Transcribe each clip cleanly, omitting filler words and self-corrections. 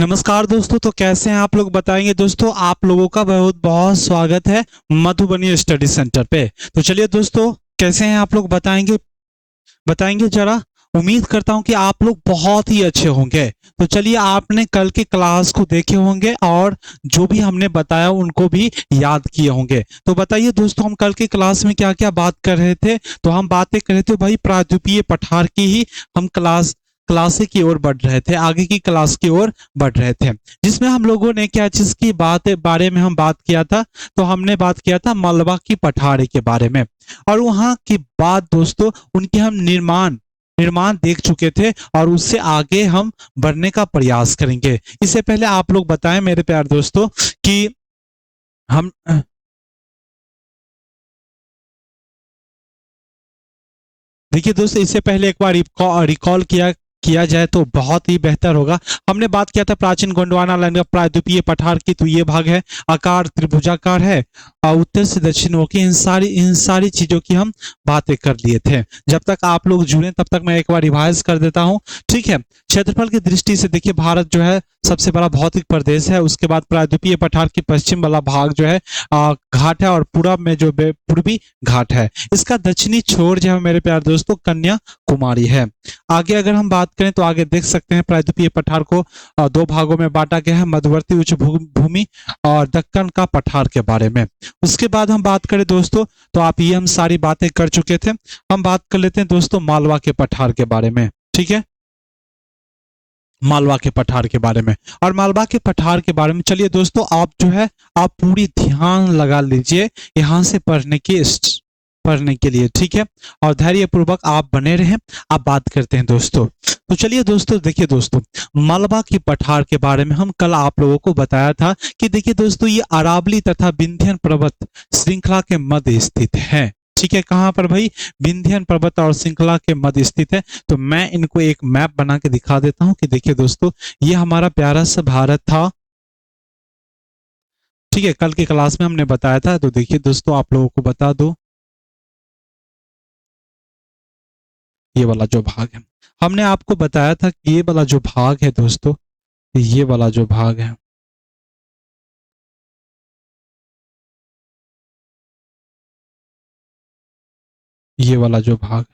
नमस्कार दोस्तों। तो कैसे हैं आप लोग बताएंगे दोस्तों। आप लोगों का बहुत बहुत स्वागत है मधुबनी स्टडी सेंटर पे। तो चलिए दोस्तों, कैसे हैं आप लोग बताएंगे बताएंगे जरा। उम्मीद करता हूं कि आप लोग बहुत ही अच्छे होंगे। तो चलिए, आपने कल की क्लास को देखे होंगे और जो भी हमने बताया उनको भी याद किए होंगे। तो बताइए दोस्तों, हम कल की क्लास में क्या क्या बात कर रहे थे। तो हम बातें कर रहे थे भाई प्रायद्वीपीय पठार की ही। हम क्लास की ओर बढ़ रहे थे, आगे की क्लास की ओर बढ़ रहे थे, जिसमें हम लोगों ने क्या चीज की बात बारे में हम बात किया था। तो हमने बात किया था मालवा की पठार के बारे में। और वहां की बात दोस्तों, उनके हम निर्माण निर्माण देख चुके थे और उससे आगे हम बढ़ने का प्रयास करेंगे। इससे पहले आप लोग बताएं मेरे प्यार दोस्तों कि हम देखिए दोस्तों, इससे पहले एक बार रिकॉल किया किया जाए तो बहुत ही बेहतर होगा। हमने बात किया था प्राचीन गोंडवाना लैंड का प्रायद्वीपीय पठार की। तो ये भाग है, आकार त्रिभुजाकार है और उत्तर से दक्षिण होकर इन सारी चीजों की हम बातें कर लिए थे। जब तक आप लोग जुड़े तब तक मैं एक बार रिवाइज कर देता हूँ। ठीक है। क्षेत्रफल की दृष्टि से देखिए, भारत जो है सबसे बड़ा भौतिक प्रदेश है। उसके बाद प्रायद्वीपीय पठार की पश्चिम वाला भाग जो है घाट है, और पूरब में जो पूर्वी घाट है। इसका दक्षिणी छोर जो है मेरे प्यार दोस्तों कन्याकुमारी है। आगे अगर हम बात करें तो आगे देख सकते हैं प्रायद्वीपीय पठार को दो भागों में बांटा गया है, मध्यवर्ती उच्च भूमि और दक्कन का पठार के बारे में। उसके बाद हम बात करें दोस्तों, तो आप ये हम सारी बातें कर चुके थे। हम बात कर लेते हैं दोस्तों मालवा के पठार के बारे में। ठीक है, मालवा के पठार के बारे में। और मालवा के पठार के बारे में चलिए दोस्तों, आप जो है आप पूरी ध्यान लगा लीजिए यहाँ से पढ़ने के लिए। ठीक है, और धैर्य पूर्वक आप बने रहें। आप बात करते हैं दोस्तों। तो चलिए दोस्तों, देखिए दोस्तों, मालवा की पठार के बारे में हम कल आप लोगों को बताया था कि देखिए दोस्तों, ये अरावली तथा विंध्यन पर्वत श्रृंखला के मध्य स्थित है। ठीक है, कहाँ पर भाई? विंध्यन पर्वत और श्रृंखला के मध्य स्थित है। तो मैं इनको एक मैप बना के दिखा देता हूं कि देखिए दोस्तों, ये हमारा प्यारा सा भारत था। ठीक है, कल की क्लास में हमने बताया था। तो देखिए दोस्तों, आप लोगों को बता दो, ये वाला जो भाग है, हमने आपको बताया था कि ये वाला जो भाग है दोस्तों, ये वाला जो भाग है, ये वाला जो भाग,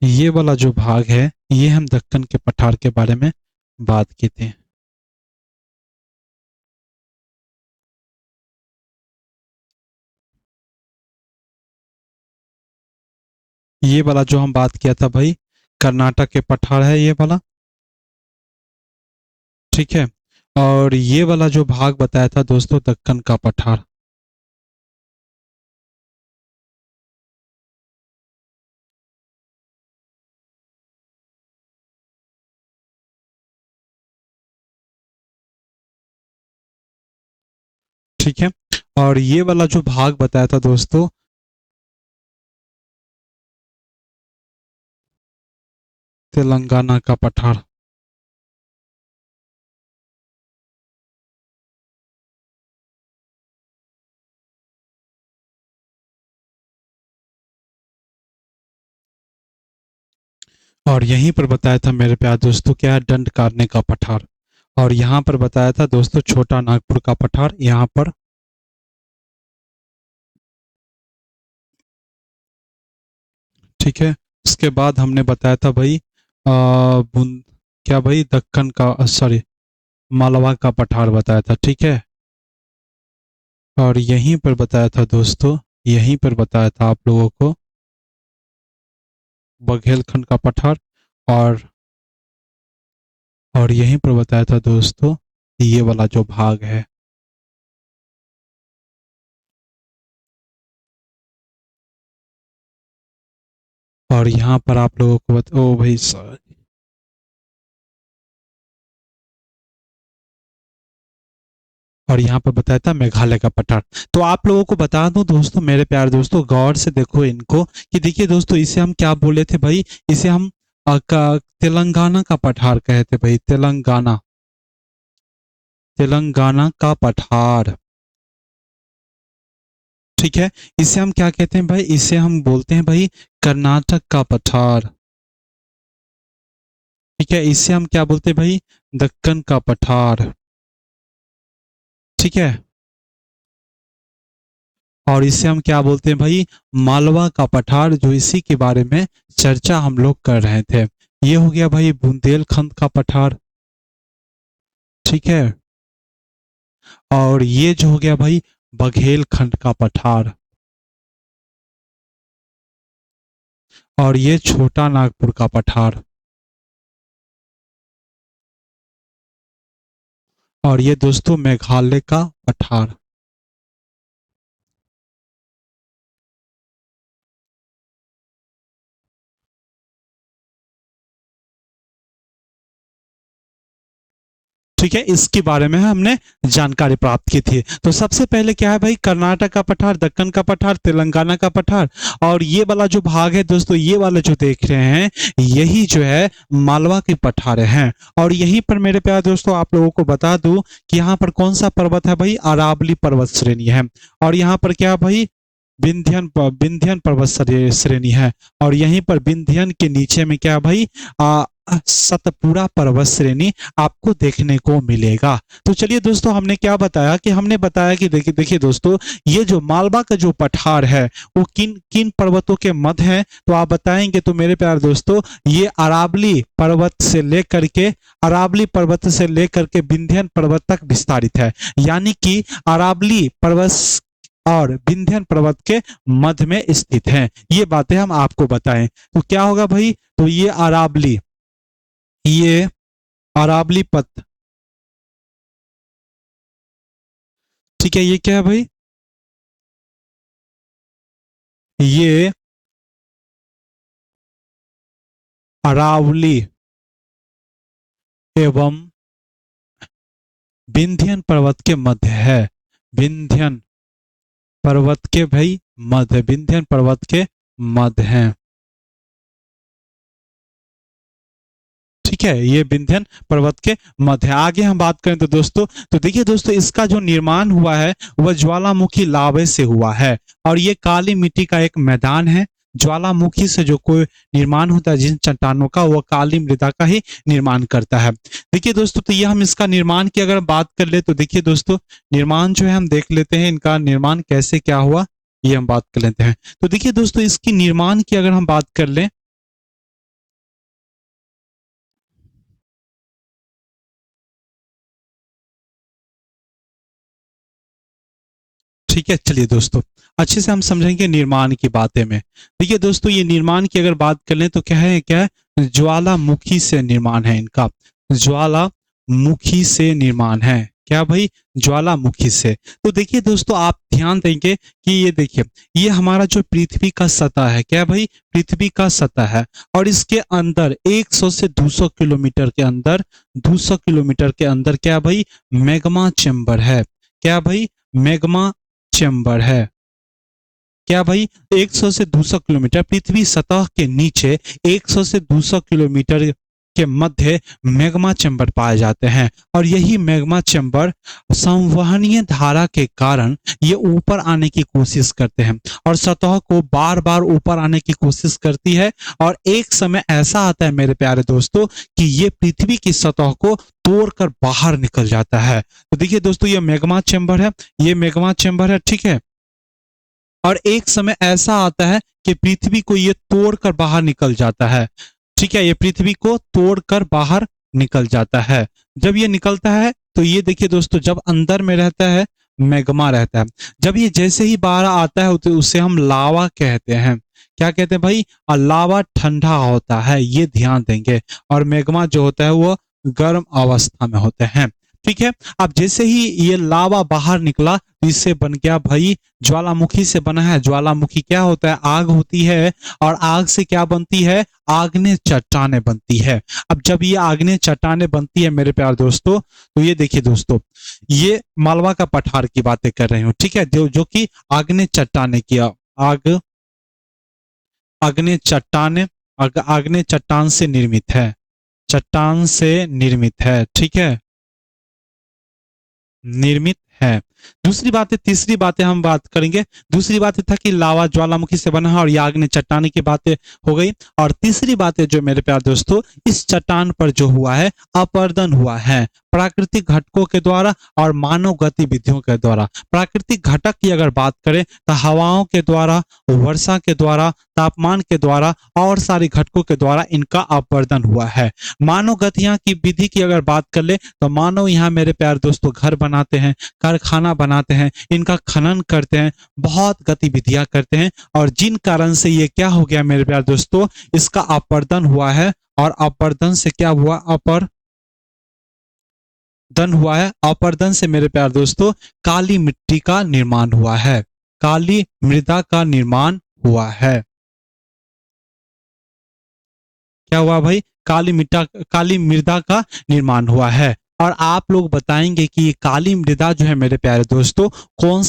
ये वाला जो भाग है, ये हम दक्कन के पठार के बारे में बात की थी। ये वाला जो हम बात किया था भाई, कर्नाटक के पठार है ये वाला। ठीक है, और ये वाला जो भाग बताया था दोस्तों, दक्कन का पठार। ठीक है, और ये वाला जो भाग बताया था दोस्तों, तेलंगाना का पठार। और यहीं पर बताया था मेरे प्यार दोस्तों, क्या है? दंड कारने का पठार। और यहाँ पर बताया था दोस्तों छोटा नागपुर का पठार, यहाँ पर। ठीक है, उसके बाद हमने बताया था भाई क्या भाई, दक्कन का, सॉरी, मालवा का पठार बताया था। ठीक है, और यहीं पर बताया था दोस्तों, यहीं पर बताया था आप लोगों को बघेलखंड का पठार। और यहीं पर बताया था दोस्तों ये वाला जो भाग है, और यहाँ पर आप लोगों को ओ भाई और यहाँ पर बताया था मेघालय का पठार। तो आप लोगों को बता दूं दोस्तों, मेरे प्यारे दोस्तों, गौर से देखो इनको कि देखिए दोस्तों, इसे हम क्या बोले थे भाई? इसे हम तेलंगाना का पठार कहे थे भाई, तेलंगाना का पठार। ठीक है, इसे हम क्या कहते हैं भाई? इसे हम बोलते हैं भाई कर्नाटक का पठार। ठीक है, इसे हम क्या बोलते हैं भाई? दक्कन का पठार। ठीक है, और इसे हम क्या बोलते हैं भाई? मालवा का पठार, जो इसी के बारे में चर्चा हम लोग कर रहे थे। ये हो गया भाई बुंदेलखंड का पठार। ठीक है, और ये जो हो गया भाई बघेलखंड का पठार, और ये छोटा नागपुर का पठार, और ये दोस्तों मेघालय का पठार। ठीक है, इसके बारे में हमने जानकारी प्राप्त की थी। तो सबसे पहले क्या है भाई? कर्नाटक का पठार, दक्कन का पठार, तेलंगाना का पठार, और ये वाला जो भाग है दोस्तों, ये वाले जो देख रहे हैं, यही जो है मालवा के पठारे हैं। और यहीं पर मेरे प्यारे दोस्तों आप लोगों को बता दूं कि यहाँ पर कौन सा पर्वत है भाई? अरावली पर्वत श्रेणी है। और यहाँ पर क्या भाई? विंध्यन पर्वत श्रेणी है। और यहीं पर विंध्यन के नीचे में क्या भाई? सतपुड़ा पर्वत श्रेणी आपको देखने को मिलेगा। तो चलिए दोस्तों, हमने क्या बताया? कि हमने बताया कि देखिए देखिए दोस्तों, ये जो मालवा का जो पठार है वो किन किन पर्वतों के मध्य है? तो आप बताएंगे तो मेरे प्यारे दोस्तों, ये अरावली पर्वत से लेकर के विंध्यन पर्वत तक विस्तारित है। यानी कि अरावली पर्वत और विंध्यन पर्वत के मध्य में स्थित है। ये बातें हम आपको बताएं तो क्या होगा भाई? तो ये अरावली पथ। ठीक है, ये क्या है भाई? ये अरावली एवं विंध्यन पर्वत के मध्य है। विंध्यन पर्वत के भाई मध्य, विंध्यन पर्वत के मध्य है। ठीक है, ये विंध्यन पर्वत के मध्य। आगे हम बात करें तो दोस्तों, तो देखिए दोस्तों, इसका जो निर्माण हुआ है वह ज्वालामुखी लावे से हुआ है। और ये काली मिट्टी का एक मैदान है। ज्वालामुखी से जो कोई निर्माण होता है जिन चट्टानों का, वह काली मृदा का ही निर्माण करता है। देखिए दोस्तों, तो ये हम इसका निर्माण की अगर बात कर ले तो देखिए दोस्तों, निर्माण जो है हम देख लेते हैं, इनका निर्माण कैसे क्या हुआ ये हम बात कर लेते हैं। तो देखिए दोस्तों, इसकी निर्माण की अगर हम बात कर लें, ठीक है, चलिए दोस्तों, अच्छे से हम समझेंगे निर्माण की बातें में। देखिए दोस्तों, ये निर्माण की अगर बात कर लें तो क्या है? ज्वालामुखी से निर्माण है इनका। ज्वालामुखी से निर्माण है। क्या भाई? ज्वालामुखी से। तो देखिए दोस्तों, आप ध्यान देंगे कि ये देखिए, ये हमारा जो पृथ्वी का सतह है, क्या भाई? पृथ्वी का सतह है। और इसके अंदर 100 से 200 किलोमीटर के अंदर, 200 किलोमीटर के अंदर क्या भाई? मैग्मा चेम्बर है। क्या भाई? मैग्मा चैम्बर है। क्या भाई? 100 से 200 किलोमीटर पृथ्वी सतह के नीचे, 100 से 200 किलोमीटर के मध्य मैग्मा चैम्बर पाए जाते हैं। और यही मैग्मा चैम्बर संवहनीय धारा के कारण ये ऊपर आने की कोशिश करते हैं और सतह को बार बार ऊपर आने की कोशिश करती है। और एक समय ऐसा आता है मेरे प्यारे दोस्तों कि ये पृथ्वी की सतह को तोड़कर बाहर निकल जाता है। तो देखिए दोस्तों, ये मैग्मा चैम्बर है, ये मैग्मा चैम्बर है। ठीक है, और एक समय ऐसा आता है कि पृथ्वी को ये तोड़कर बाहर निकल जाता है। ठीक है, ये पृथ्वी को तोड़कर बाहर निकल जाता है। जब ये निकलता है तो ये देखिए दोस्तों, जब अंदर में रहता है मैग्मा रहता है। जब ये जैसे ही बाहर आता है तो उसे हम लावा कहते हैं। क्या कहते हैं भाई? लावा ठंडा होता है, ये ध्यान देंगे। और मैग्मा जो होता है वो गर्म अवस्था में होते हैं। ठीक है, अब जैसे ही ये लावा बाहर निकला तो इससे बन गया भाई, ज्वालामुखी से बना है। ज्वालामुखी क्या होता है? आग होती है। और आग से क्या बनती है? आग्नेय चट्टानें बनती है। अब जब ये आग्नेय चट्टानें बनती है मेरे प्यारे दोस्तों, तो ये देखिए दोस्तों, ये मालवा का पठार की बातें कर रही हूँ। ठीक है, जो कि आग्नेय चट्टानें की आग आग्नेय चट्टानें आग्नेय चट्टान से निर्मित है। चट्टान से निर्मित है। ठीक है, निर्मित है। दूसरी बात है, तीसरी बातें हम बात करेंगे। दूसरी बात था कि लावा ज्वालामुखी से बना है और याग ने चट्टाने की बातें हो गई। और तीसरी बात है जो मेरे प्यारे दोस्तों, इस चट्टान पर जो हुआ है अपरदन हुआ है प्राकृतिक घटकों के द्वारा और मानव गतिविधियों के द्वारा। प्राकृतिक घटक की अगर बात करें तो हवाओं के द्वारा, वर्षा के द्वारा, तापमान के द्वारा और सारे घटकों के द्वारा इनका अपवर्तन हुआ है। मानव गतियां की विधि की अगर बात कर ले तो मानव यहाँ मेरे प्यारे दोस्तों घर बनाते हैं, कारखाना बनाते हैं, इनका खनन करते हैं, बहुत गतिविधियां करते हैं और जिन कारण से ये क्या हो गया मेरे प्यारे दोस्तों, इसका अपवर्तन हुआ है। और अपवर्तन से क्या हुआ, अपरदन हुआ है। अपरदन से मेरे प्यारे दोस्तों काली मिट्टी का निर्माण हुआ है, काली मृदा का निर्माण हुआ है। क्या हुआ भाई, काली मृदा का निर्माण हुआ है। और आप लोग बताएंगे कि ये काली मृदा जो है मेरे प्यारे दोस्तों कौन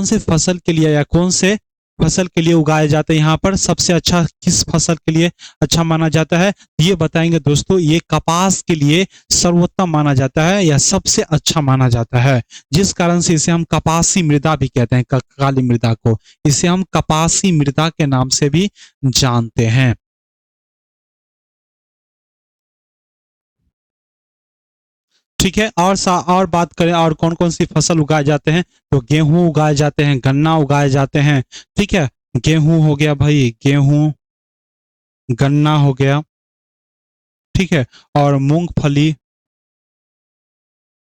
से फसल के लिए या कौन से फसल के लिए उगाए जाते हैं, यहाँ पर सबसे अच्छा किस फसल के लिए अच्छा माना जाता है, ये बताएंगे दोस्तों। ये कपास के लिए सर्वोत्तम माना जाता है या सबसे अच्छा माना जाता है, जिस कारण से इसे हम कपासी मृदा भी कहते हैं। काली मृदा को इसे हम कपासी मृदा के नाम से भी जानते हैं। ठीक है। और बात करें और कौन कौन सी फसल उगाए जाते हैं, तो गेहूं उगाए जाते हैं, गन्ना उगाए जाते हैं। ठीक है, गेहूं हो गया भाई, गेहूं, गन्ना हो गया, ठीक है, और मूंगफली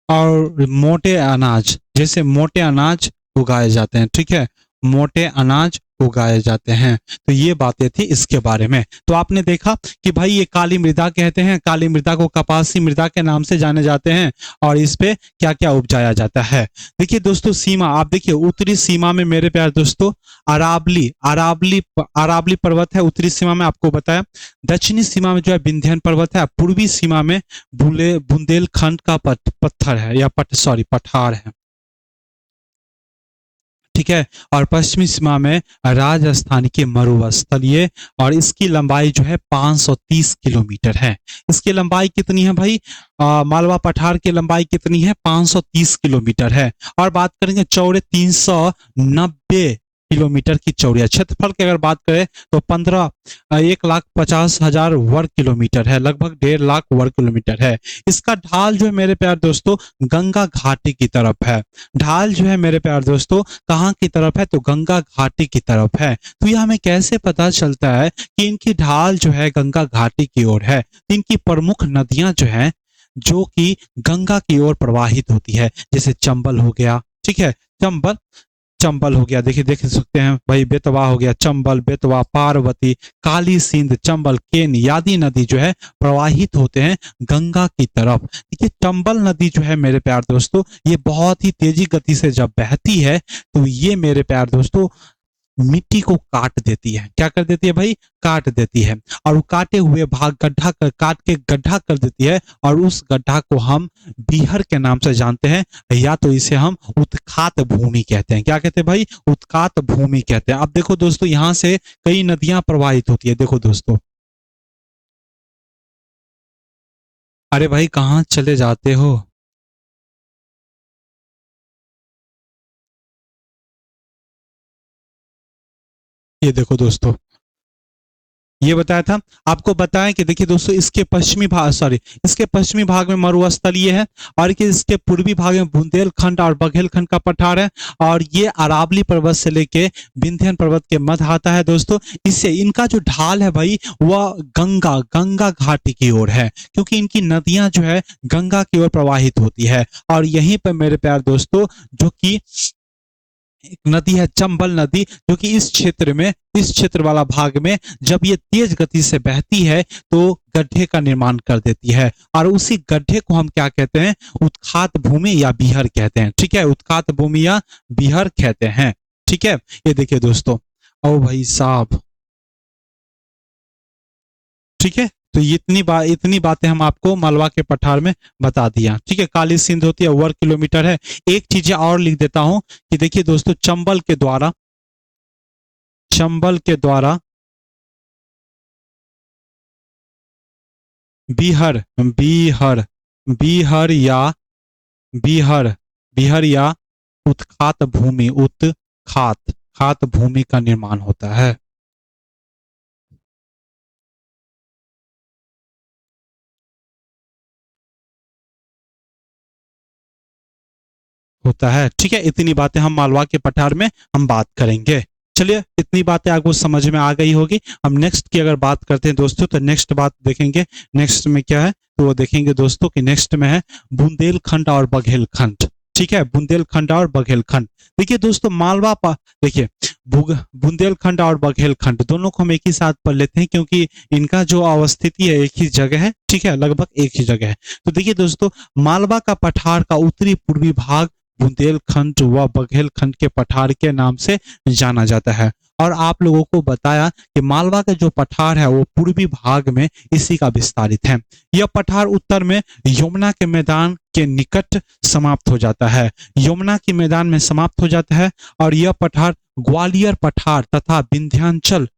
और मोटे अनाज, जैसे मोटे अनाज उगाए जाते हैं। ठीक है, मोटे अनाज उगाए जाते हैं। तो ये बातें थी इसके बारे में। तो आपने देखा कि भाई ये काली मृदा कहते हैं, काली मृदा को कपासी मृदा के नाम से जाने जाते हैं और इस पे क्या क्या उपजाया जाता है। देखिए दोस्तों, सीमा आप देखिए, उत्तरी सीमा में मेरे प्यारे दोस्तों अरावली पर्वत है उत्तरी सीमा में, आपको बताया। दक्षिणी सीमा में जो है विंध्याचल पर्वत है। पूर्वी सीमा में बुंदेलखंड का पत्थर है या पठार है। ठीक है, और पश्चिमी सीमा में राजस्थान के मरुस्थलीय, और इसकी लंबाई जो है 530 किलोमीटर है। इसकी लंबाई कितनी है भाई, मालवा पठार की लंबाई कितनी है, 530 किलोमीटर है। और बात करेंगे चौड़े 390 किलोमीटर की चौड़िया। क्षेत्रफल की अगर बात करें तो 1,50,000 वर्ग किलोमीटर है, लगभग 1.5 लाख वर्ग किलोमीटर है। इसका ढाल जो है मेरे प्यारे दोस्तों गंगा घाटी की तरफ है। ढाल जो है मेरे प्यारे दोस्तों कहाँ की तरफ है, तो गंगा घाटी की तरफ है। तो यह हमें कैसे पता चलता है कि इनकी ढाल जो है गंगा घाटी की ओर है। इनकी प्रमुख नदियां जो है जो कि गंगा की ओर प्रवाहित होती है, जैसे चंबल हो गया, ठीक है, चंबल हो गया, देखिए देख सकते हैं भाई, बेतवा हो गया, चंबल, बेतवा, पार्वती, काली सिंध, चंबल, केन आदि नदी जो है प्रवाहित होते हैं गंगा की तरफ। देखिए चंबल नदी जो है मेरे प्यार दोस्तों, ये बहुत ही तेजी गति से जब बहती है तो ये मेरे प्यार दोस्तों मिट्टी को काट देती है। क्या कर देती है भाई, काट देती है। और वो काटे हुए भाग काट के गड्ढा कर देती है, और उस गड्ढा को हम बीहर के नाम से जानते हैं, या तो इसे हम उत्खात भूमि कहते हैं। क्या कहते हैं भाई, उत्खात भूमि कहते हैं। अब देखो दोस्तों, यहां से कई नदियां प्रवाहित होती है। देखो दोस्तों, अरे भाई कहाँ चले जाते हो, ये देखो दोस्तों, ये बताया था आपको, बताया कि देखिए दोस्तों, इसके पश्चिमी भाग में मरुस्थलीय है, और कि इसके पूर्वी भाग में बुंदेलखंड और बघेलखंड का पठार है, और ये अरावली पर्वत से लेके विंध्याचल पर्वत के मध्य आता है दोस्तों। इससे इनका जो ढाल है भाई वह गंगा घाटी की ओर है, क्योंकि इनकी नदियां जो है गंगा की ओर प्रवाहित होती है। और यहीं पर मेरे प्यार दोस्तों जो कि एक नदी है चंबल नदी, जो कि इस क्षेत्र वाला भाग में जब ये तेज गति से बहती है तो गड्ढे का निर्माण कर देती है, और उसी गड्ढे को हम क्या कहते हैं, उत्खात भूमि या बीहर कहते हैं। ठीक है, उत्खात भूमि या बीहर कहते हैं। ठीक है, ये देखिए दोस्तों, ओ भाई साहब, ठीक है। तो इतनी बातें हम आपको मालवा के पठार में बता दिया। ठीक है, काली सिंध होती है, वर्ग किलोमीटर है। एक चीजें और लिख देता हूं कि देखिए दोस्तों, चंबल के द्वारा बीहर बीहर बीहर या बीहर बीहर या उत्खात भूमि, उत्खात खात भूमि का निर्माण होता है। होता है, ठीक है। इतनी बातें हम मालवा के पठार में हम बात करेंगे। चलिए, इतनी बातें आपको समझ में आ गई होगी। हम नेक्स्ट की अगर बात करते हैं दोस्तों, तो नेक्स्ट बात देखेंगे। नेक्स्ट में क्या है, तो वो देखेंगे दोस्तों कि नेक्स्ट में है बुंदेलखंड और बघेलखंड। ठीक है, बुंदेलखंड और बघेलखंड। देखिए दोस्तों, देखिए, बुंदेलखंड और बघेलखंड दोनों को हम एक ही साथ पढ़ लेते हैं, क्योंकि इनका जो अवस्थिति है एक ही जगह है। ठीक है, लगभग एक ही जगह है। तो देखिए दोस्तों, मालवा का पठार का उत्तरी पूर्वी भाग बुंदेलखंड व बघेलखंड के पठार के नाम से जाना जाता है। और आप लोगों को बताया कि मालवा का जो पठार है वो पूर्वी भाग में इसी का विस्तारित है। यह पठार उत्तर में यमुना के मैदान के निकट समाप्त हो जाता है। यमुना के मैदान में समाप्त हो जाता है। और यह पठार ग्वालियर पठार तथा विंध्याचल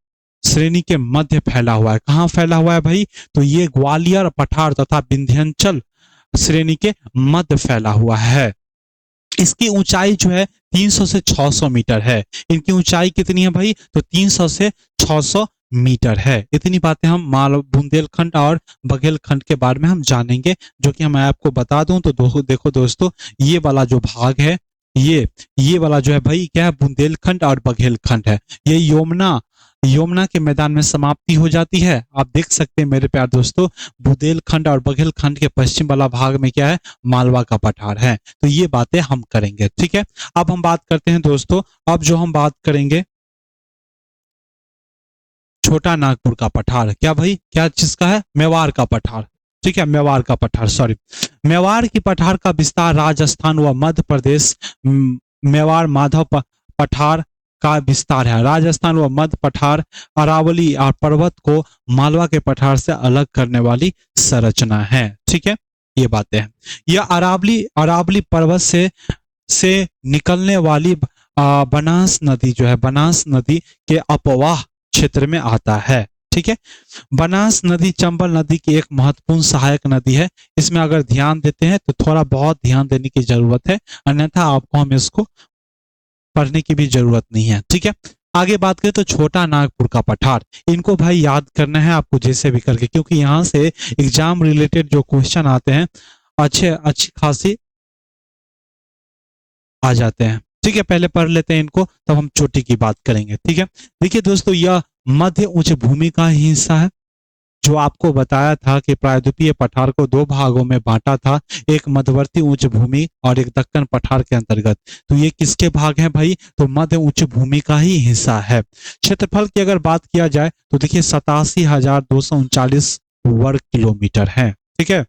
श्रेणी के मध्य फैला हुआ है। कहाँ फैला हुआ है भाई, तो ये ग्वालियर पठार तथा विंध्याचल श्रेणी के मध्य फैला हुआ है। इसकी ऊंचाई जो है 300 से 600 मीटर है। इनकी ऊंचाई कितनी है भाई, तो 300 से 600 मीटर है। इतनी बातें हम बुंदेलखंड और बघेलखंड के बारे में हम जानेंगे, जो कि मैं आपको बता दूं तो देखो दोस्तों, ये वाला जो भाग है, ये वाला जो है भाई क्या है, बुंदेलखंड और बघेलखंड है। ये यमुना के मैदान में समाप्ति हो जाती है। आप देख सकते हैं मेरे प्यार दोस्तों, बुंदेलखंड और बघेलखंड के पश्चिम वाला भाग में क्या है, मालवा का पठार है। तो ये बातें हम करेंगे, ठीक है। अब हम बात करते हैं दोस्तों, अब जो हम बात करेंगे छोटा नागपुर का पठार। क्या भाई, क्या चीज का है, मेवाड़ का पठार। ठीक है, मेवाड़ का पठार, सॉरी। मेवाड़ की पठार का विस्तार राजस्थान व मध्य प्रदेश, मेवाड़ माधव पठार का विस्तार है। राजस्थान व मध्य पठार अरावली और पर्वत को मालवा के पठार से अलग करने वाली संरचना है। ठीक है, ये बातें हैं। यह अरावली पर्वत से निकलने वाली बनास नदी जो है, बनास नदी के अपवाह क्षेत्र में आता है। ठीक है, बनास नदी चंबल नदी की एक महत्वपूर्ण सहायक नदी है। इसमें अगर ध्यान देते हैं तो थोड़ा बहुत ध्यान देने की जरूरत है, अन्यथा आपको हम इसको पढ़ने की भी जरूरत नहीं है। ठीक है, आगे बात करें तो छोटा नागपुर का पठार। इनको भाई याद करना है आपको जैसे भी करके, क्योंकि यहाँ से एग्जाम रिलेटेड जो क्वेश्चन आते हैं अच्छी खासी आ जाते हैं। ठीक है, पहले पढ़ लेते हैं इनको, तब हम चोटी की बात करेंगे। ठीक है, देखिए दोस्तों, यह मध्य उच्च भूमि का ही हिस्सा है। जो आपको बताया था कि प्रायद्वीपीय पठार को दो भागों में बांटा था, एक मध्यवर्ती उच्च भूमि और एक दक्कन पठार के अंतर्गत। तो ये किसके भाग हैं भाई, तो मध्य उच्च भूमि का ही हिस्सा है। क्षेत्रफल की अगर बात किया जाए तो देखिए 87,239 वर्ग किलोमीटर है। ठीक है,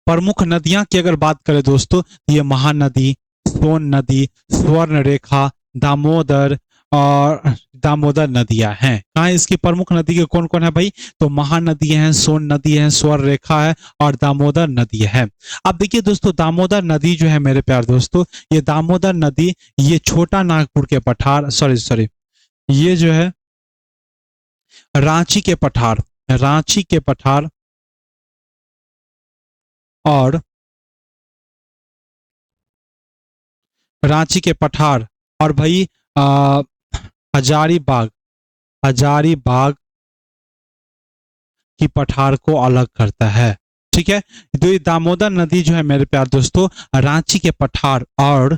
प्रमुख नदियां की अगर बात करें दोस्तों, ये महानदी, सोन नदी, स्वर्ण रेखा, दामोदर और दामोदर नदियां हैं। कहाँ इसकी प्रमुख नदी के कौन कौन है भाई, तो महानदी है, सोन नदी है, स्वर्ण रेखा है और दामोदर नदी है। अब देखिए दोस्तों, दामोदर नदी जो है मेरे प्यार दोस्तों, ये दामोदर नदी ये छोटा नागपुर के पठार, सॉरी ये जो है रांची के पठार और रांची के पठार और भाई हजारीबाग की पठार को अलग करता है। ठीक है, तो ये दामोदर नदी जो है मेरे प्यार दोस्तों, रांची के पठार और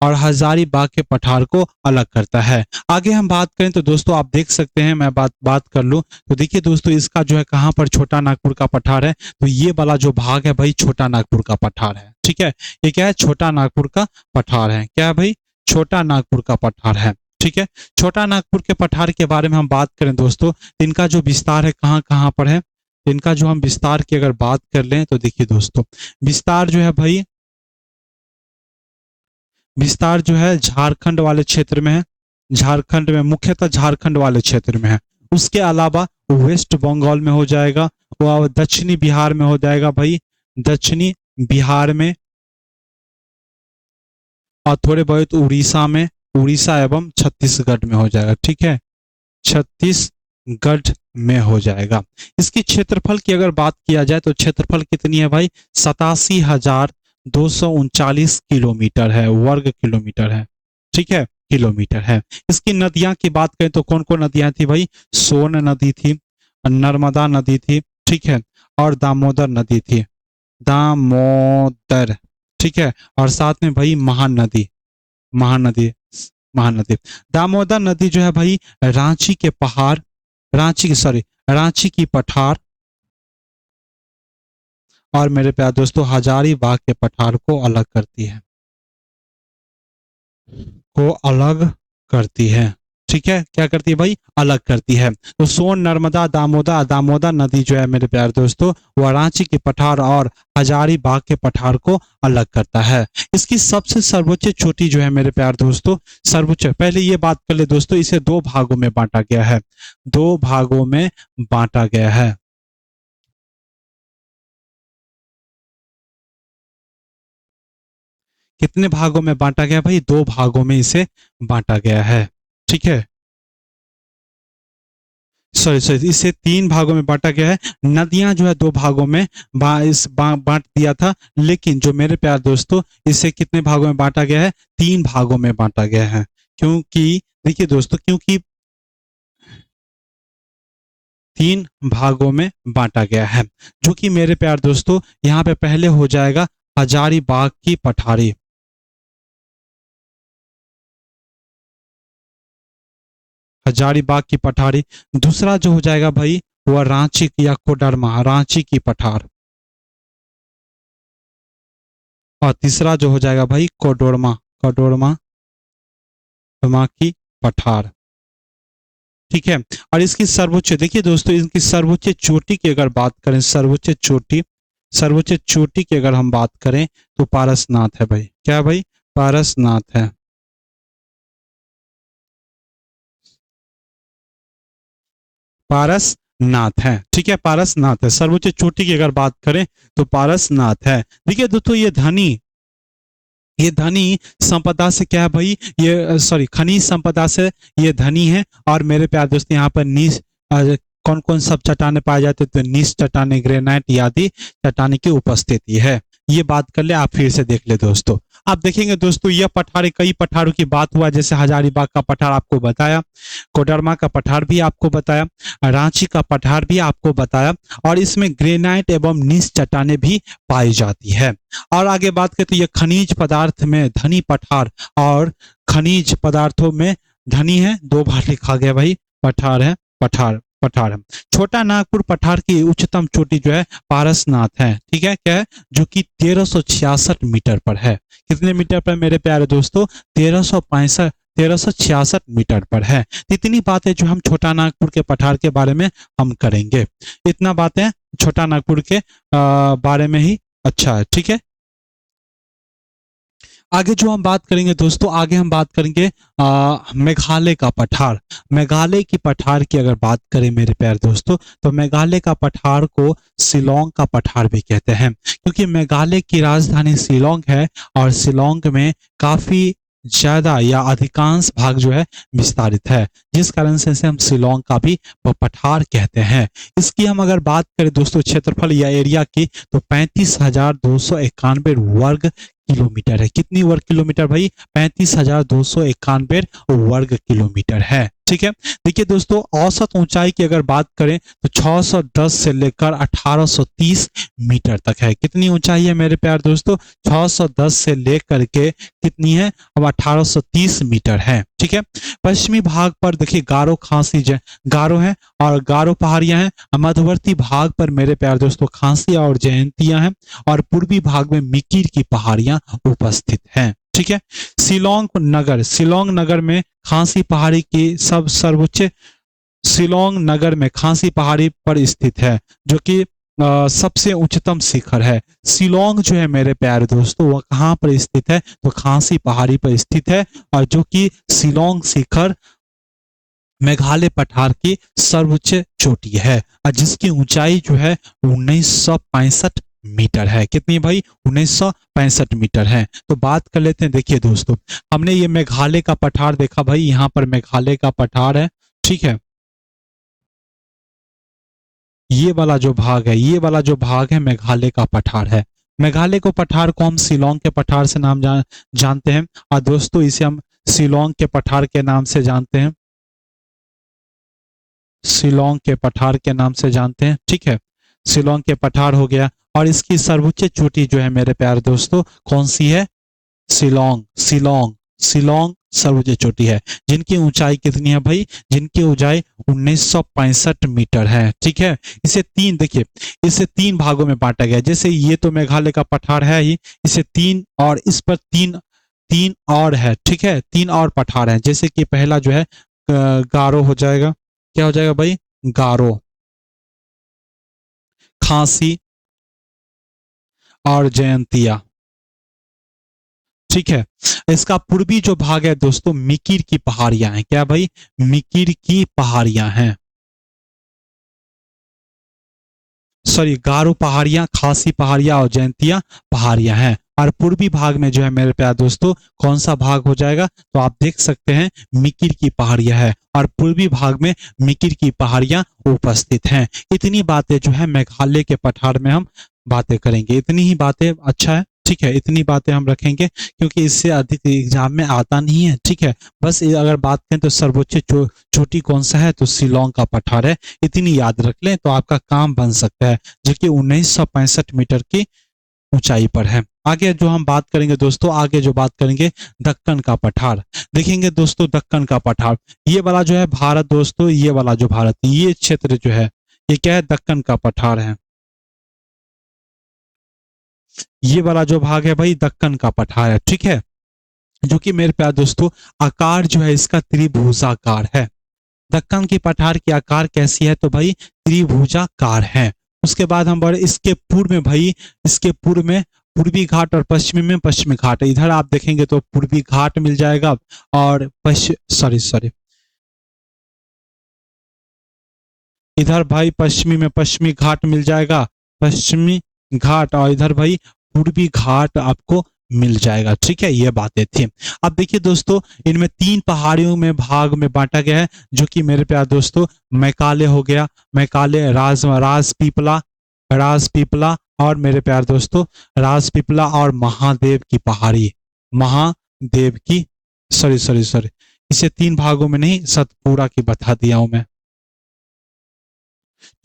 हजारीबाग के पठार को अलग करता है। आगे हम बात करें तो दोस्तों आप देख सकते हैं, मैं बात कर लूं तो देखिए दोस्तों, इसका जो है कहां पर छोटा नागपुर का पठार है, तो ये वाला जो भाग है भाई छोटा नागपुर का पठार है। ठीक है, ये क्या है, छोटा नागपुर का पठार है। क्या है भाई, छोटा नागपुर का पठार है। ठीक है, छोटा नागपुर के पठार के बारे में हम बात करें दोस्तों, इनका जो विस्तार है कहाँ कहाँ पर है, इनका जो हम विस्तार की अगर बात कर लें तो देखिए दोस्तों, विस्तार जो है भाई, विस्तार जो है झारखंड वाले क्षेत्र में है। झारखंड में, मुख्यतः झारखंड वाले क्षेत्र में है। उसके अलावा वेस्ट बंगाल में हो जाएगा, वो दक्षिणी बिहार में हो जाएगा भाई, दक्षिणी बिहार में, और थोड़े बहुत उड़ीसा एवं छत्तीसगढ़ में हो जाएगा। ठीक है, छत्तीसगढ़ में हो जाएगा। इसकी क्षेत्रफल की अगर बात किया जाए तो क्षेत्रफल कितनी है भाई, 239 किलोमीटर है, वर्ग किलोमीटर है। ठीक है, किलोमीटर है। इसकी नदियां की बात करें तो कौन कौन नदियां थी भाई? सोन नदी थी, नर्मदा नदी थी, ठीक है, और दामोदर नदी थी, दामोदर, ठीक है, और साथ में भाई महानदी, महानदी, महानदी। दामोदर नदी जो है भाई रांची के पहाड़, रांची की सॉरी रांची की पठार और मेरे प्यारे दोस्तों हजारीबाग के पठार को अलग करती है, को अलग करती है। ठीक है, क्या करती है भाई? अलग करती है। तो सोन, नर्मदा, दामोदर, दामोदर नदी जो है मेरे प्यारे दोस्तों वह रांची के पठार और हजारीबाग के पठार को अलग करता है। इसकी सबसे सर्वोच्च चोटी जो है मेरे प्यारे दोस्तों, सर्वोच्च, पहले ये बात कर ले दोस्तों, इसे दो भागों में बांटा गया है, दो भागों में बांटा गया है। कितने भागों में बांटा गया भाई? दो भागों में इसे बांटा गया है। ठीक है, सॉरी सॉरी, इसे तीन भागों में बांटा गया है। नदियां जो है दो भागों में बांट दिया था, लेकिन जो मेरे प्यारे दोस्तों इसे कितने भागों में बांटा गया है? तीन भागों में बांटा गया है। क्योंकि देखिए दोस्तों, क्योंकि तीन भागों में बांटा गया है, जो कि मेरे प्यारे दोस्तों यहाँ पे पहले हो जाएगा हजारीबाग की पठारी, हजारीबाग की पठारी। दूसरा जो हो जाएगा भाई वह रांची या कोडरमा, रांची की पठार। और तीसरा जो हो जाएगा भाई कोडोरमा, कोडोरमा की पठार। ठीक है, और इसकी सर्वोच्च, देखिए दोस्तों इनकी सर्वोच्च चोटी की अगर बात करें, सर्वोच्च चोटी, सर्वोच्च चोटी की अगर हम बात करें तो पारसनाथ है भाई। क्या है भाई? पारसनाथ है। पारसनाथ है, ठीक है, पारसनाथ है। सर्वोच्च चोटी की अगर बात करें तो पारसनाथ है। देखिए दोस्तों ये धनी संपदा से क्या है भाई? ये सॉरी खनिज संपदा से ये धनी है। और मेरे प्यारे दोस्त यहाँ पर नीच कौन कौन सब चट्टाने पाए जाते हैं? तो नीच चट्टाने, ग्रेनाइट आदि चट्टाने की उपस्थिति है। ये बात कर ले, आप फिर से देख ले दोस्तों। आप देखेंगे दोस्तों यह पठार, कई पठारों की बात हुआ, जैसे हजारीबाग का पठार आपको बताया, कोडरमा का पठार भी आपको बताया, रांची का पठार भी आपको बताया, और इसमें ग्रेनाइट एवं नीच चट्टाने भी पाई जाती है। और आगे बात करें तो ये खनिज पदार्थ में धनी पठार और खनिज पदार्थों में धनी है, दो बार लिखा गया भाई, पठार है, पठार, पठार है। छोटा नागपुर पठार की उच्चतम चोटी जो है पारसनाथ है। ठीक है, क्या है? जो कि 1366 मीटर पर है। कितने मीटर पर मेरे प्यारे दोस्तों? 1366 मीटर पर है। इतनी बातें जो हम छोटा नागपुर के पठार के बारे में हम करेंगे, इतना बातें छोटा नागपुर के बारे में ही अच्छा है। ठीक है, आगे जो हम बात करेंगे दोस्तों, आगे हम बात करेंगे मेघालय का पठार। मेघालय की पठार की अगर बात करें मेरे प्यारे दोस्तों, तो मेघालय का पठार को शिलोंग का पठार भी कहते हैं, क्योंकि मेघालय की राजधानी शिलोंग है और शिलोंग में काफी ज्यादा या अधिकांश भाग जो है विस्तारित है, जिस कारण से इसे हम शिलोंग का भी पठार कहते हैं। इसकी हम अगर बात करें दोस्तों क्षेत्रफल या एरिया की, तो 35,291 वर्ग किलोमीटर है। कितनी वर्ग किलोमीटर भाई? 35,291 वर्ग किलोमीटर है। ठीक है, देखिए दोस्तों औसत ऊंचाई की अगर बात करें तो 610 से लेकर 1830 मीटर तक है। कितनी ऊंचाई है मेरे प्यारे दोस्तों? 610 से लेकर के कितनी है? अब 1830 मीटर है। ठीक है, पश्चिमी भाग पर देखिए गारो खासी गारो है और गारो पहाड़ियां हैं। मध्यवर्ती भाग पर मेरे प्यारे दोस्तों खासियां और जयंतियां हैं, और पूर्वी भाग में मिकिर की पहाड़ियां उपस्थित हैं। ठीक है, शिलोंग नगर में खांसी पहाड़ी की सब सर्वोच्च, शिलोंग नगर में खांसी पहाड़ी पर स्थित है, जो कि सबसे उच्चतम शिखर है। शिलोंग जो है मेरे प्यारे दोस्तों वह कहाँ पर स्थित है? तो खांसी पहाड़ी पर स्थित है, और जो कि शिलोंग शिखर मेघालय पठार की सर्वोच्च चोटी है, और जिसकी ऊंचाई जो है 1965 मीटर है। कितनी भाई? 1965 मीटर है। तो बात कर लेते हैं, देखिए दोस्तों हमने ये मेघालय का पठार देखा भाई, यहाँ पर मेघालय का पठार है। ठीक है, ये वाला जो भाग है, ये वाला जो भाग है मेघालय का पठार है। मेघालय को पठार को हम शिलोंग के पठार से जानते हैं। और दोस्तों इसे हम शिलोंग के पठार के नाम से जानते हैं। शिलोंग के पठार के नाम से जानते हैं, ठीक है। शिलोंग के पठार हो गया। और इसकी सर्वोच्च चोटी जो है मेरे प्यारे दोस्तों कौन सी है? शिलोंग, शिलोंग, शिलोंग सर्वोच्च चोटी है। जिनकी ऊंचाई कितनी है भाई? जिनकी ऊंचाई 1965 मीटर है, ठीक है। इसे तीन, देखिए, इसे तीन भागों में बांटा गया है। जैसे ये तो मेघालय का पठार है ही, इसे तीन, और इस पर तीन तीन और है, ठीक है। तीन और पठार हैं, जैसे कि पहला जो है गारो हो जाएगा। क्या हो जाएगा भाई? गारो, खांसी और जयंतिया, ठीक है। इसका पूर्वी जो भाग है दोस्तों मिकिर की पहाड़ियां हैं। क्या भाई? मिकिर की पहाड़ियां हैं। सॉरी, गारो पहाड़ियां, खासी पहाड़ियां और जयंतिया पहाड़ियां हैं। और पूर्वी भाग में जो है मेरे प्यारे दोस्तों कौन सा भाग हो जाएगा? तो आप देख सकते हैं मिकिर की पहाड़ियां है, और पूर्वी भाग में मिकिर की पहाड़ियां उपस्थित हैं। इतनी बातें जो है मेघालय के पठार में हम बातें करेंगे, इतनी ही बातें, अच्छा है, ठीक है। इतनी बातें हम रखेंगे क्योंकि इससे अधिक एग्जाम में आता नहीं है, ठीक है। बस अगर बात करें तो सर्वोच्च चोटी कौन सा है? तो शिलोंग का पठार है। इतनी याद रख लें तो आपका काम बन सकता है, जो कि 1965 मीटर की ऊंचाई पर है। आगे जो हम बात करेंगे दोस्तों, आगे जो बात करेंगे दक्कन का पठार। देखेंगे दोस्तों दक्कन का पठार, ये वाला जो है भारत दोस्तों, ये वाला जो भारत, ये क्षेत्र जो है ये क्या है? दक्कन का पठार है। ये वाला जो भाग है भाई दक्कन का पठार है, ठीक है। जो कि मेरे प्यारे दोस्तों आकार जो है इसका त्रिभुजाकार है। दक्कन की पठार की आकार कैसी है? तो भाई त्रिभुजाकार है। उसके बाद हम बढ़े इसके पूर्व में भाई, इसके पूर्व में पूर्वी घाट और पश्चिमी में पश्चिमी घाट है। इधर आप देखेंगे तो पूर्वी घाट मिल जाएगा, और पश्चिम, सॉरी सॉरी, इधर भाई पश्चिमी में पश्चिमी घाट मिल जाएगा, पश्चिमी घाट, और इधर भाई पूर्वी घाट आपको मिल जाएगा, ठीक है। ये बातें थी। अब देखिए दोस्तों इनमें तीन पहाड़ियों में भाग में बांटा गया है, जो कि मेरे प्यारे दोस्तों मैकाले हो गया, मैकाले, राजपीपला, राजपीपला, और मेरे प्यारे दोस्तों राजपीपला और महादेव की पहाड़ी, महादेव की, सॉरी सॉरी सॉरी, इसे तीन भागों में नहीं सतपुड़ा की बता दिया हूं मैं,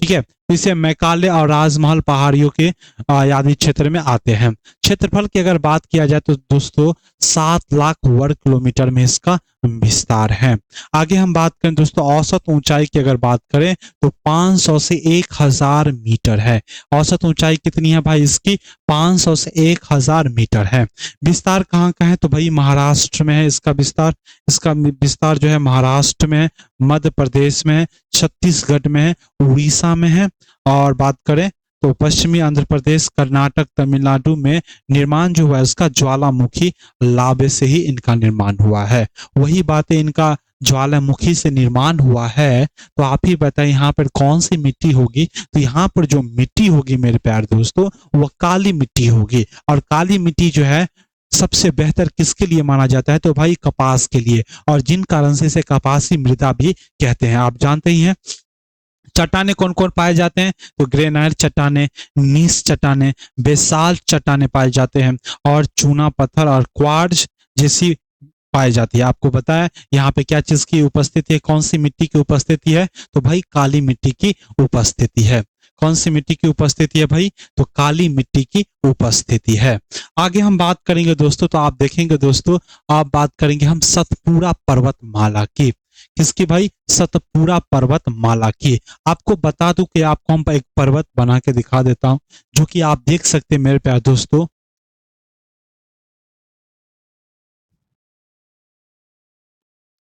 ठीक है। तो इसे मैकाले और राजमहल पहाड़ियों के आयादी क्षेत्र में आते हैं। क्षेत्रफल की अगर बात किया जाए तो दोस्तों 7 लाख वर्ग किलोमीटर में इसका विस्तार है। आगे हम बात करें दोस्तों औसत ऊंचाई की अगर बात करें तो 500 से 1000 मीटर है। औसत ऊंचाई कितनी है भाई इसकी? 500 से 1000 मीटर है। विस्तार कहाँ का है? तो भाई महाराष्ट्र में है इसका विस्तार। इसका विस्तार जो है महाराष्ट्र में है, मध्य प्रदेश में है, छत्तीसगढ़ में है, उड़ीसा में है। और बात करें तो पश्चिमी आंध्र प्रदेश, कर्नाटक, तमिलनाडु में निर्माण जो हुआ है उसका ज्वालामुखी लावे से ही इनका निर्माण हुआ है। वही बातें, इनका ज्वालामुखी से निर्माण हुआ है, तो आप ही बताइए यहाँ पर कौन सी मिट्टी होगी? तो यहाँ पर जो मिट्टी होगी मेरे प्यारे दोस्तों वह काली मिट्टी होगी। और काली मिट्टी जो है सबसे बेहतर किसके लिए माना जाता है? तो भाई कपास के लिए, और जिन कारण से इसे कपासी मृदा भी कहते हैं। आप जानते ही हैं चट्टाने कौन कौन पाए जाते हैं? तो ग्रेनाइट चट्टाने, नीस चट्टाने, बेसाल्ट चट्टाने पाए जाते हैं, और चूना पत्थर और क्वार्ट्ज जैसी पाई जाती है। आपको बताया यहाँ पे क्या चीज की उपस्थिति है, कौन सी मिट्टी की उपस्थिति है? तो भाई काली मिट्टी की उपस्थिति है। कौन सी मिट्टी की उपस्थिति है भाई? तो काली मिट्टी की उपस्थिति है। आगे हम बात करेंगे दोस्तों, तो आप देखेंगे दोस्तों, आप बात करेंगे हम सतपुड़ा पर्वतमाला की। किसकी भाई? सतपुड़ा पर्वतमाला की। आपको बता दूं कि आपको हम एक पर्वत बना के दिखा देता हूं, जो कि आप देख सकते हैं मेरे प्यारे दोस्तों।